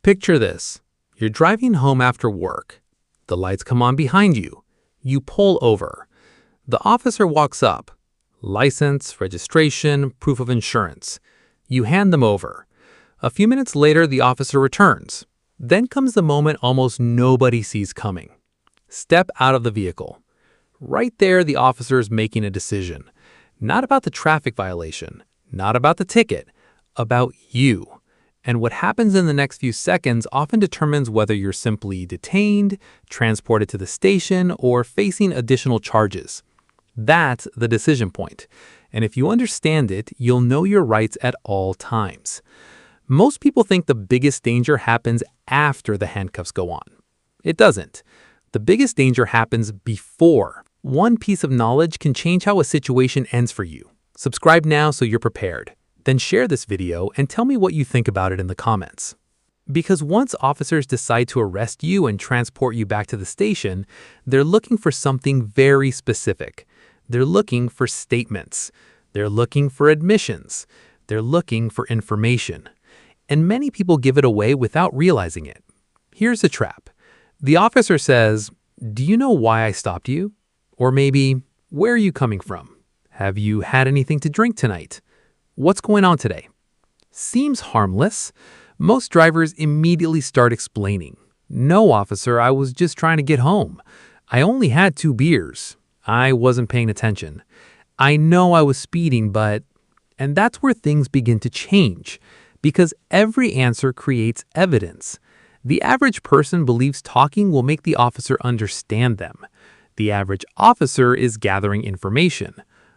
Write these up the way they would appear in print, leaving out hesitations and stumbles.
Picture this. You're driving home after work. The lights come on behind you. You pull over. The officer walks up. License, registration, proof of insurance. You hand them over. A few minutes later, the officer returns. Then comes the moment almost nobody sees coming. Step out of the vehicle. Right there, the officer is making a decision. Not about the traffic violation, not about the ticket, about you. And what happens in the next few seconds often determines whether you're simply detained, transported to the station, or facing additional charges. That's the decision point. And if you understand it, you'll know your rights at all times. Most people think the biggest danger happens after the handcuffs go on. It doesn't. The biggest danger happens before. One piece of knowledge can change how a situation ends for you. Subscribe now so you're prepared. Then share this video and tell me what you think about it in the comments. Because once officers decide to arrest you and transport you back to the station, they're looking for something very specific. They're looking for statements. They're looking for admissions. They're looking for information. And many people give it away without realizing it. Here's the trap. The officer says, "Do you know why I stopped you?" Or maybe, "Where are you coming from? Have you had anything to drink tonight? What's going on today?" Seems harmless. Most drivers immediately start explaining. "No, officer, I was just trying to get home. I only had 2 beers. I wasn't paying attention. I know I was speeding, but..." And that's where things begin to change, because every answer creates evidence. The average person believes talking will make the officer understand them. The average officer is gathering information.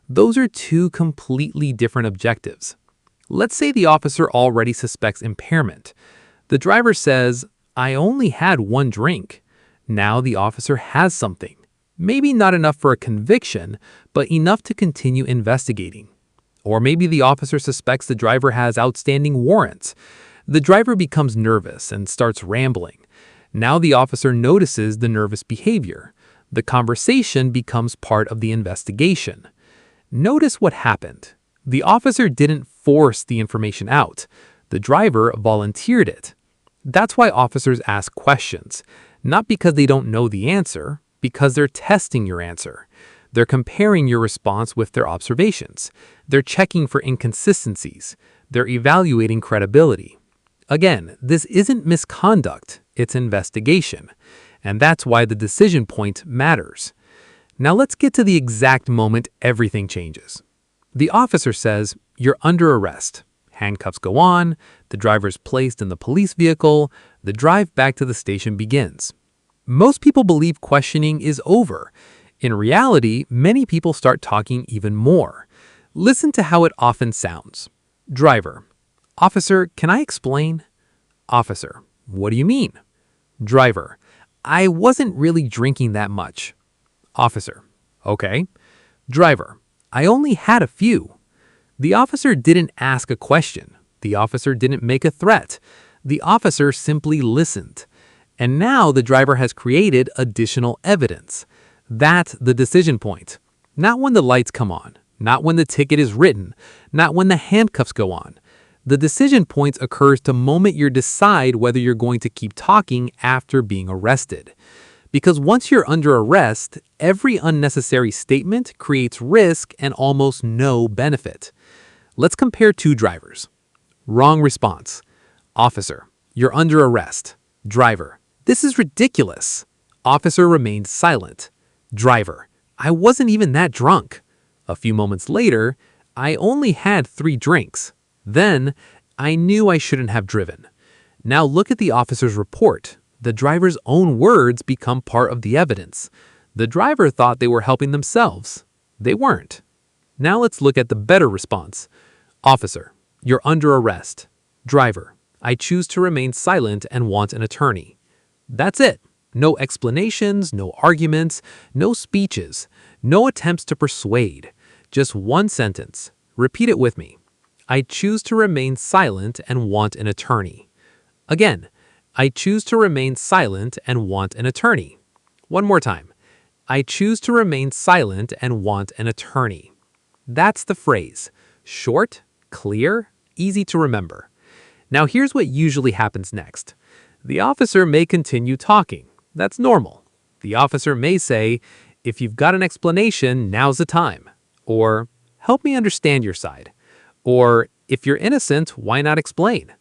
Those are 2 completely different objectives. Let's say the officer already suspects impairment. The driver says, "I only had 1 drink." Now the officer has something. Maybe not enough for a conviction, but enough to continue investigating. Or maybe the officer suspects the driver has outstanding warrants. The driver becomes nervous and starts rambling. Now the officer notices the nervous behavior. The conversation becomes part of the investigation. Notice what happened. The officer didn't force the information out. The driver volunteered it. That's why officers ask questions, not because they don't know the answer, because they're testing your answer. They're comparing your response with their observations. They're checking for inconsistencies. They're evaluating credibility. Again, this isn't misconduct, it's investigation. And that's why the decision point matters. Now let's get to the exact moment everything changes. The officer says, "You're under arrest." Handcuffs go on, the driver's placed in the police vehicle, the drive back to the station begins. Most people believe questioning is over. In reality, many people start talking even more. Listen to how it often sounds. Driver: "Officer, can I explain?" Officer: "What do you mean?" Driver: "I wasn't really drinking that much." Officer: "Okay." Driver: "I only had a few." The officer didn't ask a question. The officer didn't make a threat. The officer simply listened. And now the driver has created additional evidence. That's the decision point. Not when the lights come on, not when the ticket is written, not when the handcuffs go on. The decision point occurs the moment you decide whether you're going to keep talking after being arrested. Because once you're under arrest, every unnecessary statement creates risk and almost no benefit. Let's compare 2 drivers. Wrong response. Officer: "You're under arrest." Driver: "This is ridiculous." Officer remained silent. Driver: "I wasn't even that drunk." A few moments later: "I only had 3 drinks. Then, I knew I shouldn't have driven." Now look at the officer's report. The driver's own words become part of the evidence. The driver thought they were helping themselves. They weren't. Now let's look at the better response. Officer: "You're under arrest." Driver: "I choose to remain silent and want an attorney." That's it. No explanations, no arguments, no speeches, no attempts to persuade. Just one sentence. Repeat it with me. I choose to remain silent and want an attorney. Again, I choose to remain silent and want an attorney. One more time. I choose to remain silent and want an attorney. That's the phrase. Short, clear, easy to remember. Now here's what usually happens next. The officer may continue talking. That's normal. The officer may say, "If you've got an explanation, now's the time." Or, "Help me understand your side." Or, "If you're innocent, why not explain?"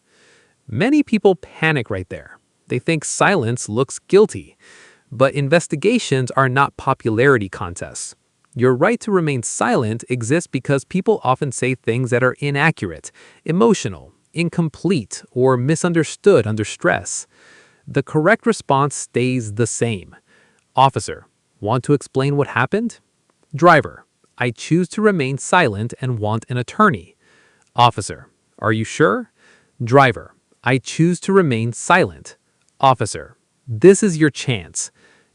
Many people panic right there. They think silence looks guilty. But investigations are not popularity contests. Your right to remain silent exists because people often say things that are inaccurate, emotional, incomplete, or misunderstood under stress. The correct response stays the same. Officer, want to explain what happened? Driver, I choose to remain silent and want an attorney. Officer, are you sure? Driver, I choose to remain silent. Officer, this is your chance.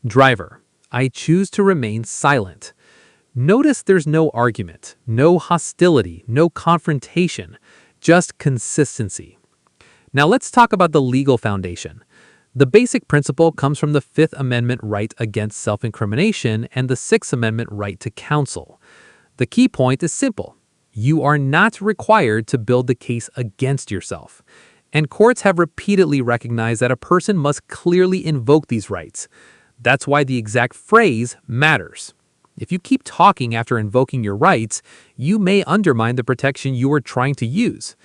Driver, I choose to remain silent. Notice there's no argument, no hostility, no confrontation, just consistency. Now let's talk about the legal foundation. The basic principle comes from the Fifth Amendment right against self-incrimination and the Sixth Amendment right to counsel. The key point is simple. You are not required to build the case against yourself. And courts have repeatedly recognized that a person must clearly invoke these rights. That's why the exact phrase matters. If you keep talking after invoking your rights, you may undermine the protection you are trying to use.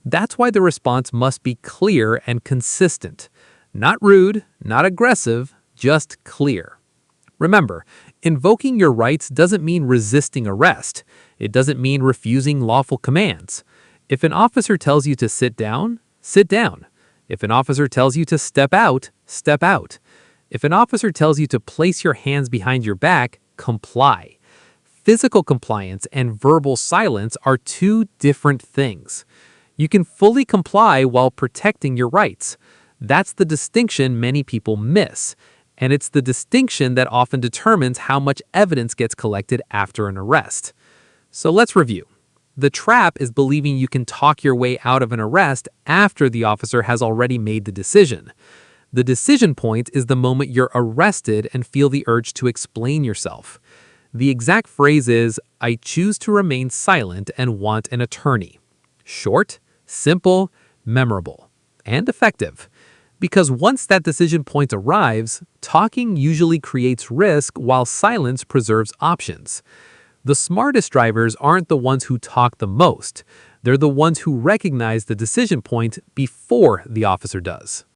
That's why the response must be clear and consistent. Not rude, not aggressive, just clear. Remember, invoking your rights doesn't mean resisting arrest. It doesn't mean refusing lawful commands. If an officer tells you to sit down, sit down. If an officer tells you to step out, step out. If an officer tells you to place your hands behind your back, comply. Physical compliance and verbal silence are two different things. You can fully comply while protecting your rights. That's the distinction many people miss, and it's the distinction that often determines how much evidence gets collected after an arrest. So let's review. The trap is believing you can talk your way out of an arrest after the officer has already made the decision. The decision point is the moment you're arrested and feel the urge to explain yourself. The exact phrase is, I choose to remain silent and want an attorney. Short, simple, memorable, and effective. Because once that decision point arrives, talking usually creates risk while silence preserves options. The smartest drivers aren't the ones who talk the most. They're the ones who recognize the decision point before the officer does.